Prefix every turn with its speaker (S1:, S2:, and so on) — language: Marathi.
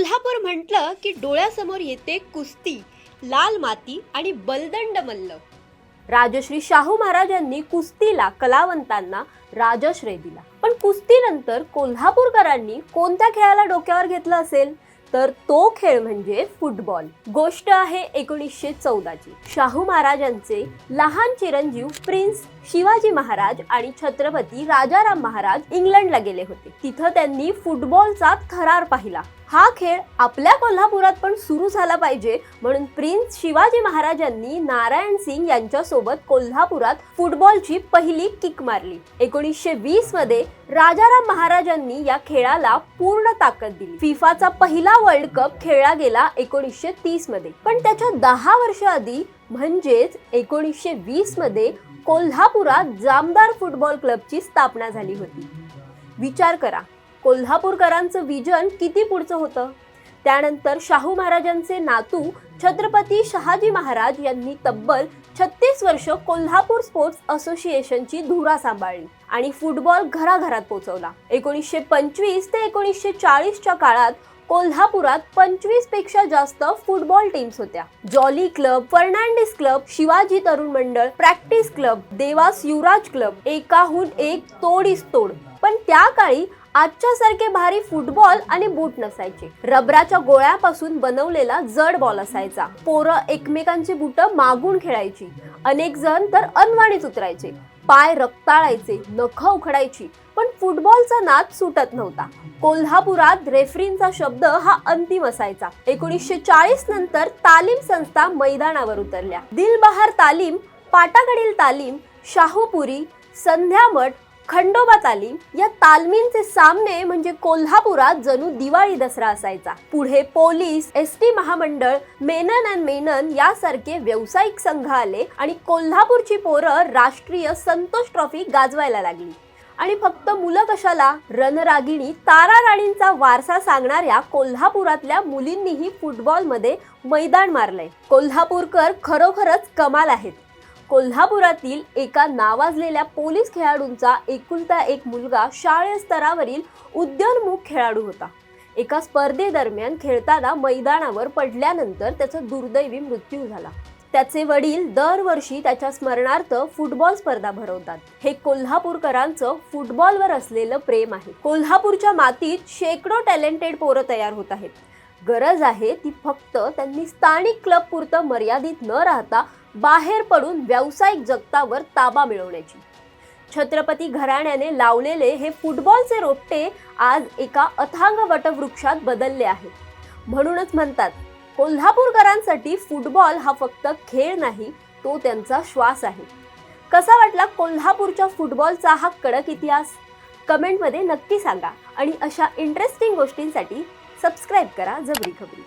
S1: कोल्हापूर म्हटलं की डोळ्यासमोर येते कुस्ती, लाल माती आणि बलदंड मल्ल। राजश्री शाहू महाराजांनी कुस्तीला कलावंतांना राजश्रय दिला। पण कुस्तीनंतर कोल्हापूरकरांनी कोणत्या खेळाला डोक्यावर घेतलं असेल तर तो खेळ म्हणजे फुटबॉल। गोष्ट आहे 1914 ची। शाहू महाराजांचे लहान चिरंजीव प्रिन्स शिवाजी महाराज आणि छत्रपती राजाराम महाराज इंग्लंडला गेले होते। तिथं त्यांनी फुटबॉलचा थरार पाहिला। हा खेळ आपल्या कोल्हापुरात पण सुरू झाला पाहिजे म्हणून प्रिन्स शिवाजी महाराजांनी नारायण सिंग यांच्यासोबत कोल्हापुरात फुटबॉलची पहिली किक मारली। 1920 मध्ये राजाराम महाराजांनी या खेळाला पूर्ण ताकद दिली। फिफाचा पहिला वर्ल्ड कप खेळला गेला 1930 मध्ये। पण त्याच्या 10 वर्ष आधी म्हणजेच 1920 मध्ये कोल्हापुरात जामदार फुटबॉल क्लबची स्थापना झाली होती। विचार करा, कोल्हापूरकरांचं विजन किती पुढचं होतं। त्यानंतर शाहू महाराजांचे नातू छत्रपती शहाजी महाराज यांनी तब्बल 36 वर्ष कोल्हापूर स्पोर्ट्स असोसिएशनची धुरा सांभाळली आणि फुटबॉल घराघरात पोहोचवला। 1925 ते 1940 च्या काळात कोल्हापुरात 25 पेक्षा जास्त फुटबॉल टीम्स होत्या। Jolly club, Fernandes club, Shivaji Tarun Mandal, practice club, Dewas Yuvraj club, एकाहून एक तोडीस तोड। पण त्या काळी आजच्या सारखे भारी फुटबॉल आणि बूट नसायचे। रबराच्या गोळ्यापासून बनवलेला जड बॉल असायचा। पोरं एकमेकांची बूट मागून खेळायची। अनेक जण तर अनवाणीच उतरायचे। पाय रक्ताळायचे, नख उखडायची। पण फुटबॉलचा नाद सुटत नव्हता। कोल्हापुरात रेफरींचा शब्द हा अंतिम असायचा। 1940 नंतर तालीम संस्था मैदानावर उतरल्या। दिलबहार तालीम, पाटाकडील तालीम, शाहूपुरी, संध्यामठ, खंडोबा तालीम या तालमींचे सामने म्हणजे कोल्हापुरात जणू दिवाळी दसरा असायचा। पुढे पोलीस, एसटी महामंडळ, मेनन अँड मेनन यासारखे व्यावसायिक संघ आले आणि कोल्हापूरची पोरं राष्ट्रीय संतोष ट्रॉफी गाजवायला लागली। आणि फक्त मुलं कशाला, रणरागिणी तारा राणींचा वारसा सांगणाऱ्या कोल्हापुरातल्या मुलींनीही फुटबॉलमध्ये मैदान मारलंय। कोल्हापूरकर खरोखरच कमाल आहेत। कोल्हापुरातील एका नावाजलेल्या पोलीस खेळाडूंचा एकुलता एक मुलगा शालेय स्तरावरील उद्योन्मुख खेळाडू होता। एका स्पर्धेदरम्यान खेळताना मैदानावर पडल्यानंतर त्याचा दुर्दैवी मृत्यू झाला। त्याचे वडील दरवर्षी त्याच्या स्मरणार्थ फुटबॉल स्पर्धा भरवतात। हे कोल्हापूरकरांचं फुटबॉलवर असलेलं प्रेम आहे। कोल्हापूरच्या मातीत शेकडो टॅलेंटेड पोरं तयार होत आहेत। गरज आहे ती फक्त त्यांनी स्थानिक क्लब पुरतं मर्यादित न राहता बाहेर पडून व्यावसायिक जगतावर ताबा मिळवण्याची। छत्रपती घराण्याने लावलेले हे फुटबॉलचे रोपटे आज एका अथांग वटवृक्षात बदलले आहेत। म्हणूनच म्हणतात, कोल्हापूरकरांसाठी फुटबॉल हा फक्त खेळ नाही, तो त्यांचा श्वास आहे। कसा वाटला कोल्हापूरच्या फुटबॉलचा हा कडक इतिहास? कमेंटमध्ये नक्की सांगा आणि अशा इंटरेस्टिंग गोष्टींसाठी सबस्क्राईब करा जबरी खबरी।